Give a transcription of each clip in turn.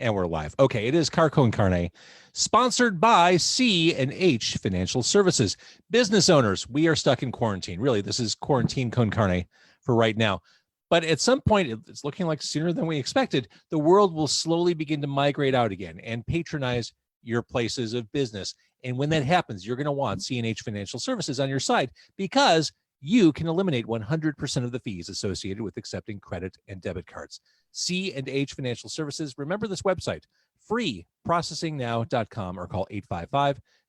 And we're live. Okay, it is Car Con Carne, sponsored by C&H Financial Services. Business owners, we are stuck in quarantine. Really, this is quarantine con carne for right now. But at some point, it's looking like sooner than we expected, the world will slowly begin to migrate out again and patronize your places of business. And when that happens, you're going to want C&H Financial Services on your side because you can eliminate 100% of the fees associated with accepting credit and debit cards. C&H Financial Services. Remember this website, freeprocessingnow.com, or call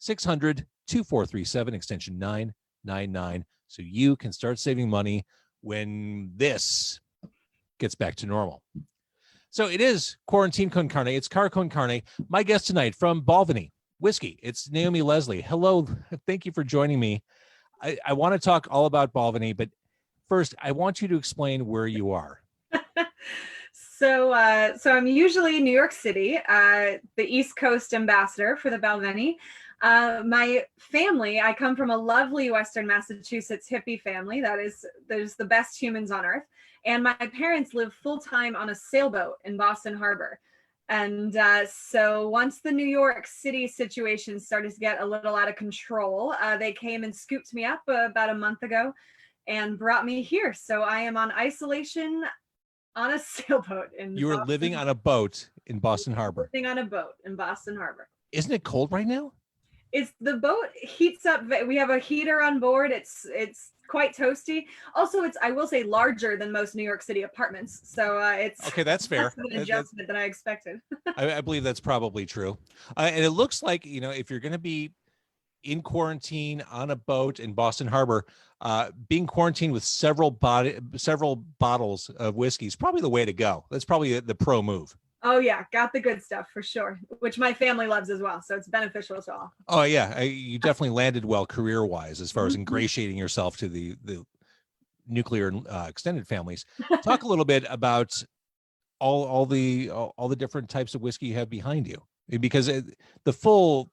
855-600-2437, extension 999, so you can start saving money when this gets back to normal. So it is Quarantine Con Carne. It's Car Con Carne. My guest tonight from Belvanie Whiskey, it's Naomi Leslie. Hello. Thank you for joining me. I want to talk all about Belvanie, but first, I want you to explain where you are. So I'm usually in New York City, the East Coast ambassador for the Belvanie. My family, I come from a lovely Western Massachusetts hippie family. There's the best humans on earth. And my parents live full-time on a sailboat in Boston Harbor. And so once the New York City situation started to get a little out of control, they came and scooped me up about a month ago and brought me here. So I am on isolation on a sailboat. You are living on a boat in Boston Harbor. Living on a boat in Boston Harbor. Isn't it cold right now? The boat heats up. We have a heater on board. It's quite toasty. Also, it's, I will say, larger than most New York City apartments. So it's okay. That's fair. An adjustment than I expected. I believe that's probably true. And it looks like, if you're going to be in quarantine on a boat in Boston Harbor, being quarantined with several bottles of whiskey is probably the way to go. That's probably the pro move. Oh yeah, got the good stuff for sure, which my family loves as well, so it's beneficial to all. Oh yeah, you definitely landed well career-wise as far as ingratiating yourself to the nuclear extended families. Talk a little bit about all the different types of whiskey you have behind you, because the full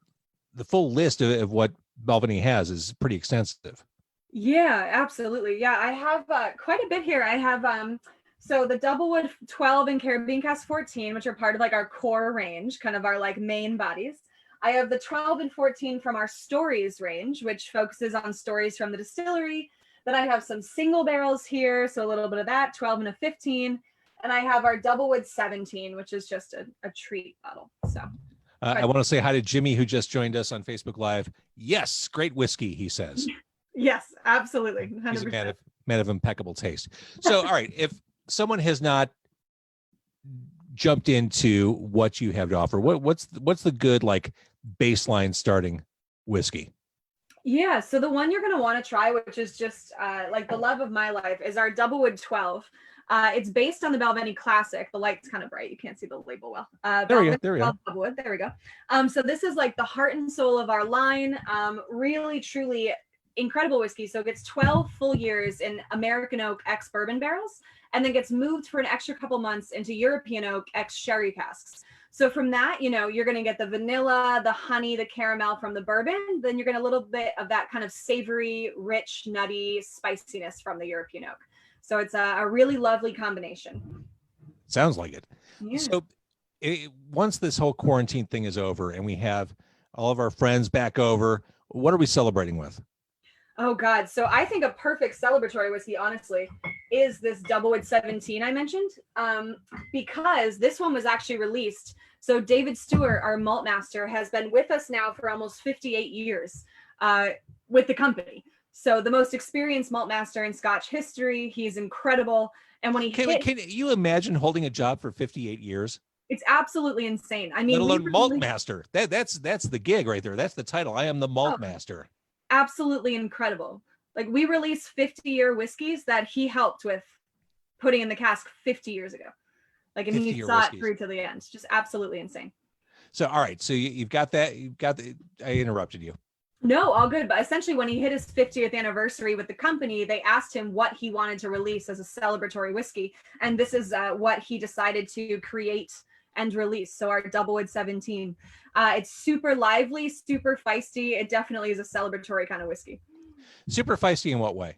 list of what Belvanie has is pretty extensive. Yeah, absolutely. Yeah, I have quite a bit here. I have so the Doublewood 12 and Caribbean Cask 14, which are part of like our core range, kind of our like main bodies. I have the 12 and 14 from our Stories range, which focuses on stories from the distillery. Then I have some single barrels here, so a little bit of that, 12 and a 15. And I have our Doublewood 17, which is just a treat bottle. So I want to say hi to Jimmy, who just joined us on Facebook Live. Yes, great whiskey, he says. Yes, absolutely. 100%. He's a man of impeccable taste. So, all right, if someone has not jumped into what you have to offer, what's the good like baseline starting whiskey? Yeah, so the one you're going to want to try, which is just like the love of my life, is our Doublewood 12. It's based on the Belvanie Classic. The light's kind of bright. You can't see the label well. There we go. Doublewood. There we go. So this is like the heart and soul of our line. Really, truly incredible whiskey. So it gets 12 full years in American oak ex bourbon barrels, and then gets moved for an extra couple months into European oak ex sherry casks. So from that, you're going to get the vanilla, the honey, the caramel from the bourbon. Then you're going to a little bit of that kind of savory, rich, nutty spiciness from the European oak. So it's a really lovely combination. Sounds like it. Yeah. So once this whole quarantine thing is over and we have all of our friends back over, what are we celebrating with? Oh God. So I think a perfect celebratory whiskey, honestly, is this Doublewood 17 I mentioned, because this one was actually released. So David Stewart, our malt master, has been with us now for almost 58 years with the company. So the most experienced malt master in Scotch history. He's incredible. And when can you imagine holding a job for 58 years? It's absolutely insane. I mean, let alone malt master. That's the gig right there. That's the title. I am the malt master. Absolutely incredible. Like, we release 50-year whiskeys that he helped with putting in the cask 50 years ago. Like, and he saw it through to the end. Just absolutely insane. So, all right. So you've got that. I interrupted you. No, all good. But essentially, when he hit his 50th anniversary with the company, they asked him what he wanted to release as a celebratory whiskey. And this is what he decided to create and release. So our Doublewood 17. It's super lively, super feisty. It definitely is a celebratory kind of whiskey. Super feisty in what way?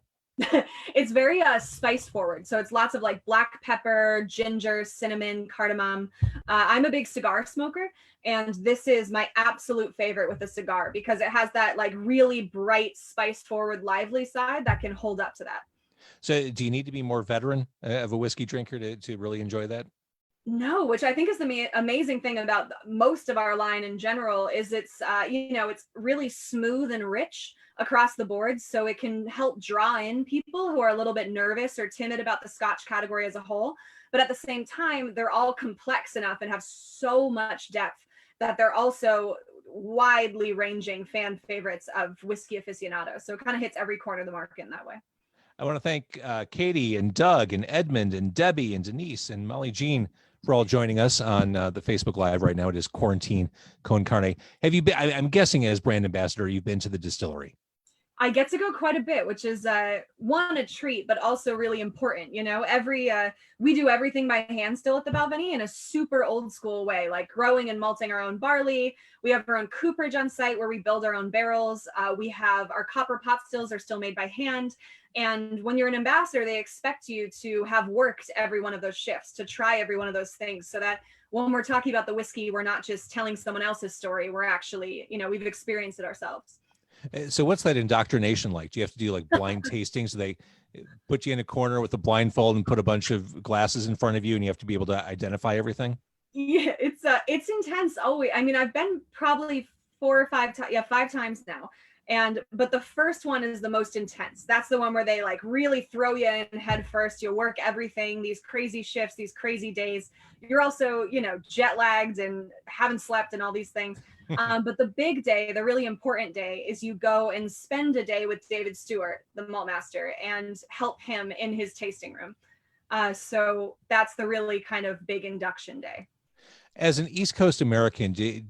It's very spice forward. So it's lots of like black pepper, ginger, cinnamon, cardamom. I'm a big cigar smoker, and this is my absolute favorite with a cigar because it has that like really bright, spice forward, lively side that can hold up to that. So do you need to be more veteran of a whiskey drinker to really enjoy that? No, which I think is the amazing thing about most of our line in general is it's it's really smooth and rich across the board, so it can help draw in people who are a little bit nervous or timid about the Scotch category as a whole. But at the same time, they're all complex enough and have so much depth that they're also widely ranging fan favorites of whiskey aficionados. So it kind of hits every corner of the market in that way. I want to thank Katie and Doug and Edmund and Debbie and Denise and Molly Jean for all joining us on the Facebook Live right now. It is Quarantine Con Carne. Have you been, I'm guessing as brand ambassador, you've been to the distillery? I get to go quite a bit, which is one, a treat, but also really important. You know, we do everything by hand still at the Belvanie in a super old school way, like growing and malting our own barley. We have our own cooperage on site where we build our own barrels. We have our copper pot stills are still made by hand. And when you're an ambassador, they expect you to have worked every one of those shifts, to try every one of those things, so that when we're talking about the whiskey, we're not just telling someone else's story. We're actually, we've experienced it ourselves. So what's that indoctrination like? Do you have to do like blind tastings? Do they put you in a corner with a blindfold and put a bunch of glasses in front of you and you have to be able to identify everything? Yeah, it's intense always. I mean, I've been probably 5 times now. But the first one is the most intense. That's the one where they like really throw you in head first. You work everything, these crazy shifts, these crazy days. You're also, jet lagged and haven't slept and all these things. But the big day, the really important day, is you go and spend a day with David Stewart, the malt master, and help him in his tasting room. So that's the really kind of big induction day. As an East Coast American, do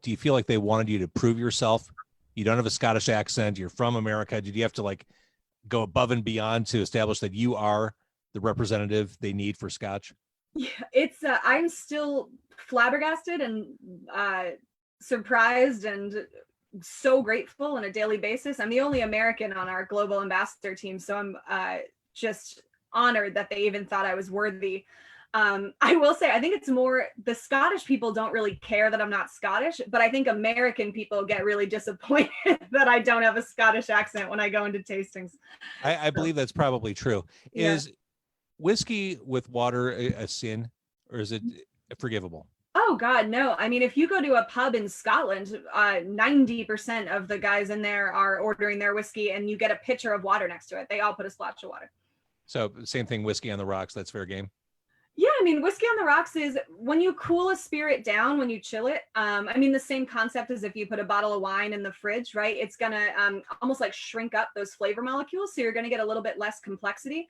you feel like they wanted you to prove yourself? You don't have a Scottish accent. You're from America. Did you have to like go above and beyond to establish that you are the representative they need for Scotch? Yeah, it's I'm still flabbergasted and surprised and so grateful on a daily basis. I'm the only American on our global ambassador team, so I'm just honored that they even thought I was worthy. I will say, I think it's more the Scottish people don't really care that I'm not Scottish, but I think American people get really disappointed that I don't have a Scottish accent when I go into tastings. I believe that's probably true. Yeah. Is whiskey with water a sin, or is it forgivable? Oh God, no. I mean, if you go to a pub in Scotland, 90% of the guys in there are ordering their whiskey and you get a pitcher of water next to it. They all put a splash of water. So same thing, whiskey on the rocks, that's fair game. Yeah, I mean, whiskey on the rocks is when you cool a spirit down, when you chill it. I mean, the same concept as if you put a bottle of wine in the fridge, right? It's gonna almost like shrink up those flavor molecules, so you're gonna get a little bit less complexity.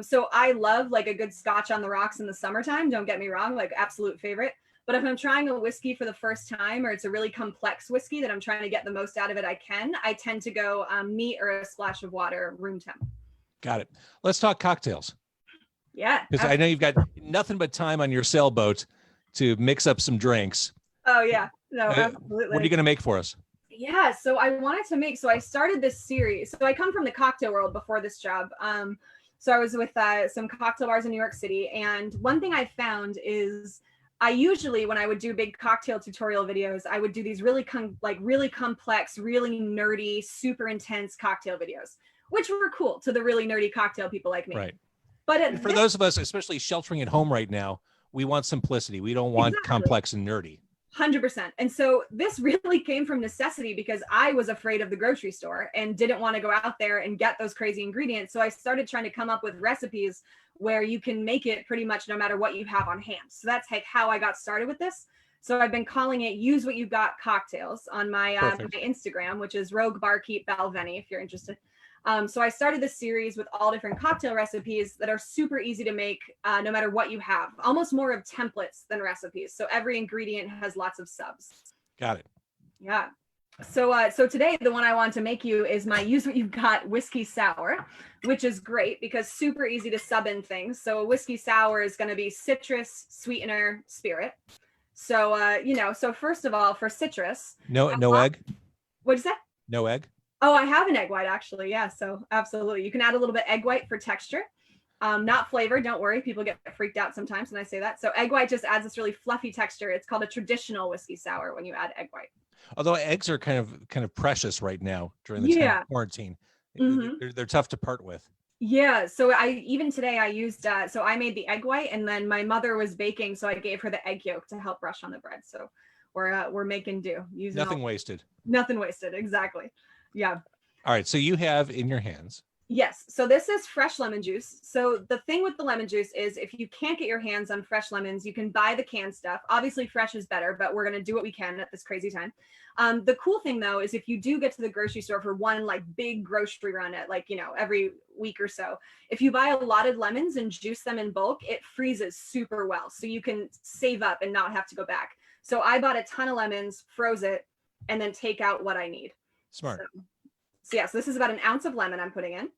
So I love like a good Scotch on the rocks in the summertime. Don't get me wrong, like absolute favorite. But if I'm trying a whiskey for the first time, or it's a really complex whiskey that I'm trying to get the most out of it I tend to go neat or a splash of water, room temp. Got it. Let's talk cocktails. Yeah. Because I know you've got nothing but time on your sailboat to mix up some drinks. Oh, yeah. No, absolutely. What are you going to make for us? Yeah, so I started this series. So I come from the cocktail world before this job. So I was with some cocktail bars in New York City. And one thing I found is I usually, when I would do big cocktail tutorial videos, I would do these really complex, really nerdy, super intense cocktail videos, which were cool to the really nerdy cocktail people like me. Right. But for those of us, especially sheltering at home right now, we want simplicity. We don't want complex and nerdy. 100%. And so this really came from necessity because I was afraid of the grocery store and didn't want to go out there and get those crazy ingredients. So I started trying to come up with recipes where you can make it pretty much no matter what you have on hand. So that's like how I got started with this. So I've been calling it Use What You've Got Cocktails on my Instagram, which is Rogue Barkeep Belvanie, if you're interested. So I started this series with all different cocktail recipes that are super easy to make no matter what you have, almost more of templates than recipes. So every ingredient has lots of subs. Got it. Yeah. So today, the one I want to make you is my Use What You've Got whiskey sour, which is great because super easy to sub in things. So a whiskey sour is going to be citrus, sweetener, spirit. So, so first of all, for citrus. No egg? What'd you say? No egg? Oh, I have an egg white actually. Yeah. So absolutely. You can add a little bit egg white for texture. Not flavor. Don't worry. People get freaked out sometimes when I say that. So egg white just adds this really fluffy texture. It's called a traditional whiskey sour when you add egg white. Although eggs are kind of precious right now during the time Yeah. of quarantine. Mm-hmm. They're tough to part with. Yeah. So even today I used, so I made the egg white and then my mother was baking. So I gave her the egg yolk to help brush on the bread. So we're making do. Using Nothing wasted. Nothing wasted. Exactly. Yeah. All right. So you have in your hands. Yes. So this is fresh lemon juice. So the thing with the lemon juice is if you can't get your hands on fresh lemons, you can buy the canned stuff. Obviously, fresh is better, but we're going to do what we can at this crazy time. The cool thing, though, is if you do get to the grocery store for one like big grocery run at like, every week or so, if you buy a lot of lemons and juice them in bulk, it freezes super well. So you can save up and not have to go back. So I bought a ton of lemons, froze it, and then take out what I need. Smart. So yeah, so this is about an ounce of lemon I'm putting in.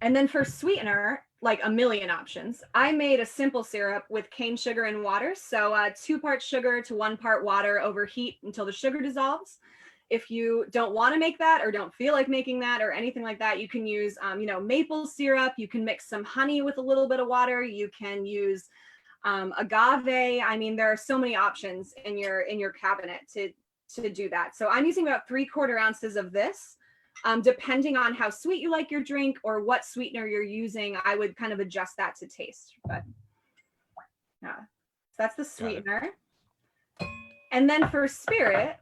And then for sweetener, like a million options. I made a simple syrup with cane sugar and water. So 2 parts sugar to 1 part water over heat until the sugar dissolves. If you don't want to make that or don't feel like making that or anything like that, you can use, maple syrup. You can mix some honey with a little bit of water. You can use agave. I mean, there are so many options in your cabinet to do that. So I'm using about 3/4 ounces of this. Depending on how sweet you like your drink or what sweetener you're using, I would kind of adjust that to taste. But yeah, so that's the sweetener. And then for spirit,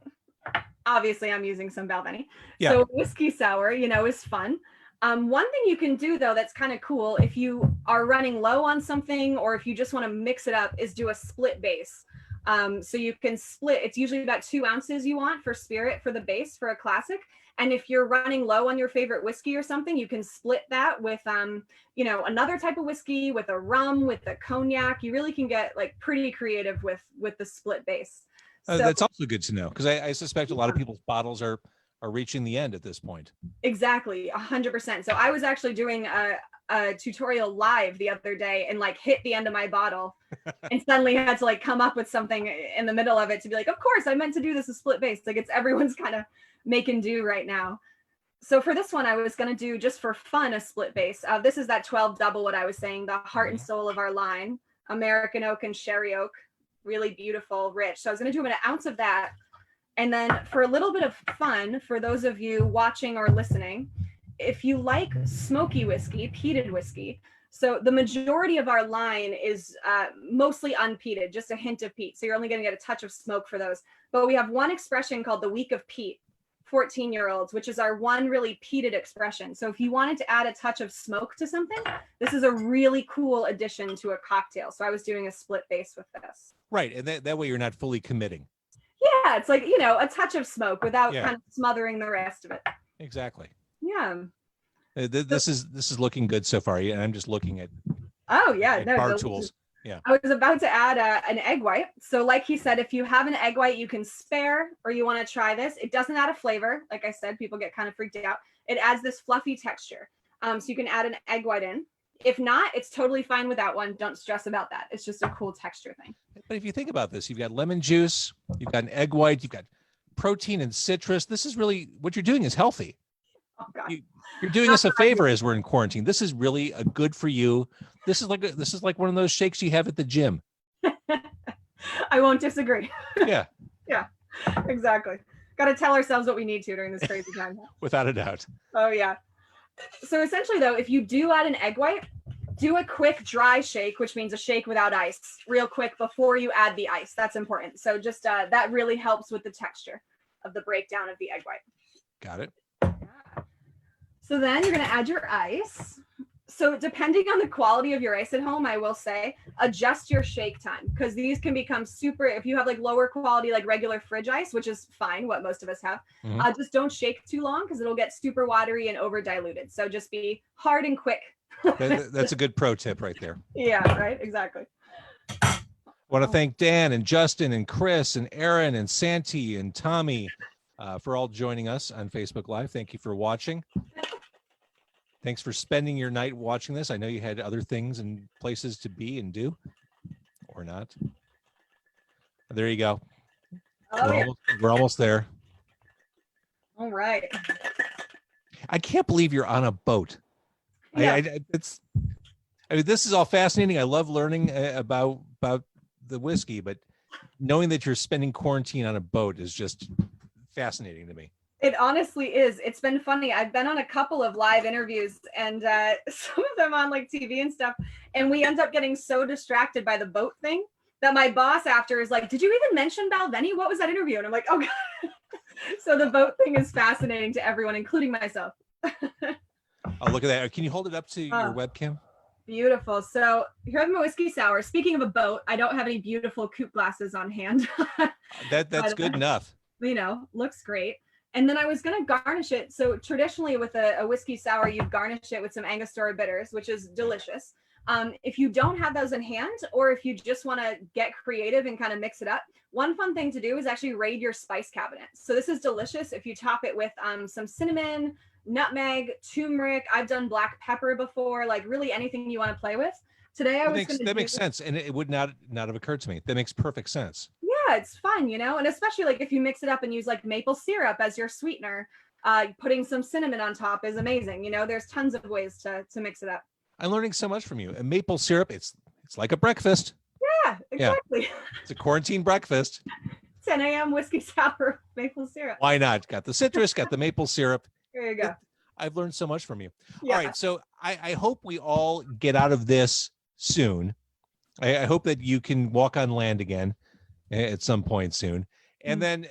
obviously I'm using some Belvanie. Yeah. So whiskey sour, is fun. One thing you can do though that's kind of cool if you are running low on something or if you just want to mix it up is do a split base. So you can split, it's usually about 2 ounces you want for spirit for the base for a classic. And if you're running low on your favorite whiskey or something, you can split that with, another type of whiskey, with a rum, with a cognac. You really can get like pretty creative with the split base. So, that's also good to know because I suspect a lot of people's bottles are reaching the end at this point. Exactly, 100%. So I was actually doing a tutorial live the other day and like hit the end of my bottle and suddenly had to like come up with something in the middle of it to be like, of course I meant to do this a split base. Like everyone's kind of making do right now. So for this one, I was going to do just for fun, a split base. This is that 12 double, what I was saying, the heart and soul of our line, American oak and sherry oak, really beautiful, rich. So I was going to do an ounce of that. And then for a little bit of fun, for those of you watching or listening, if you like smoky whiskey, peated whiskey, so the majority of our line is mostly unpeated, just a hint of peat. So you're only going to get a touch of smoke for those. But we have one expression called the Week of Peat, 14-year-olds, which is our one really peated expression. So if you wanted to add a touch of smoke to something, this is a really cool addition to a cocktail. So I was doing a split base with this. Right. And that way you're not fully committing. Yeah. It's like, a touch of smoke without kind of smothering the rest of it. Exactly. Yeah. This is looking good so far. And I'm just looking at bar tools. Yeah. I was about to add an egg white. So like he said, if you have an egg white you can spare or you want to try this, it doesn't add a flavor. Like I said, people get kind of freaked out. It adds this fluffy texture. So you can add an egg white in. If not, it's totally fine without one. Don't stress about that. It's just a cool texture thing. But if you think about this, you've got lemon juice, you've got an egg white, you've got protein and citrus. This is really, what you're doing is healthy. Oh God. You're doing us a favor as we're in quarantine. This is really a good for you. This is like one of those shakes you have at the gym. I won't disagree. Yeah. Yeah, exactly. Got to tell ourselves what we need to during this crazy time. Without a doubt. Oh yeah. So essentially though, if you do add an egg white, do a quick dry shake, which means a shake without ice, real quick before you add the ice. That's important. So just that really helps with the texture of the breakdown of the egg white. Got it. So then you're going to add your ice. So depending on the quality of your ice at home, I will say, adjust your shake time because these can become super, if you have like lower quality, like regular fridge ice, which is fine, what most of us have, just don't shake too long because it'll get super watery and over diluted. So just be hard and quick. That's a good pro tip right there. Yeah, right. Exactly. I want to thank Dan and Justin and Chris and Aaron and Santi and Tommy for all joining us on Facebook Live. Thank you for watching. Thanks for spending your night watching this. I know you had other things and places to be and do, or not. There you go. Oh, We're almost there. All right. I can't believe you're on a boat. Yeah. I mean, this is all fascinating. I love learning about the whiskey, but knowing that you're spending quarantine on a boat is just fascinating to me. It honestly is. It's been funny. I've been on a couple of live interviews and some of them on like TV and stuff. And we end up getting so distracted by the boat thing that my boss after is like, did you even mention Belvanie? What was that interview? And I'm like, oh, God. So the boat thing is fascinating to everyone, including myself. Oh, look at that. Can you hold it up to your webcam? Beautiful. So here's my whiskey sour. Speaking of a boat, I don't have any beautiful coupe glasses on hand. That's good enough. You know, looks great. And then I was going to garnish it. So traditionally with a whiskey sour, you garnish it with some Angostura bitters, which is delicious. If you don't have those in hand, or if you just want to get creative and kind of mix it up, one fun thing to do is actually raid your spice cabinet. So this is delicious if you top it with some cinnamon, nutmeg, turmeric. I've done black pepper before, like really anything you want to play with. Today that makes sense, and it would not have occurred to me. That makes perfect sense. Yeah, it's fun, you know, and especially like if you mix it up and use like maple syrup as your sweetener, putting some cinnamon on top is amazing. You know, there's tons of ways to mix it up. I'm learning so much from you. And maple syrup, it's like a breakfast. Yeah, exactly. Yeah. It's a quarantine breakfast. 10 a.m. whiskey sour maple syrup. Why not? Got the citrus, got the maple syrup. There you go. I've learned so much from you. Yeah. All right, so I hope we all get out of this soon. I hope that you can walk on land again at some point soon. And then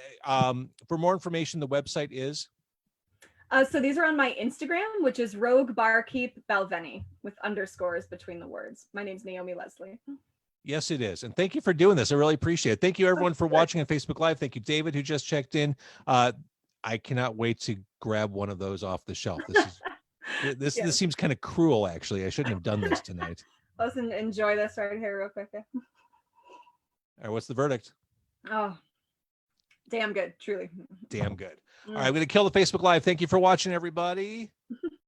for more information, the website is? So these are on my Instagram, which is Rogue Barkeep Belvanie with underscores between the words. My name's Naomi Leslie. Yes, it is. And thank you for doing this. I really appreciate it. Thank you, everyone, for watching on Facebook Live. Thank you, David, who just checked in. I cannot wait to grab one of those off the shelf. This seems kind of cruel, actually. I shouldn't have done this tonight. Let's enjoy this right here real quick. All right, what's the verdict? Oh, damn good, truly. Damn good. All right, I'm going to kill the Facebook Live. Thank you for watching, everybody.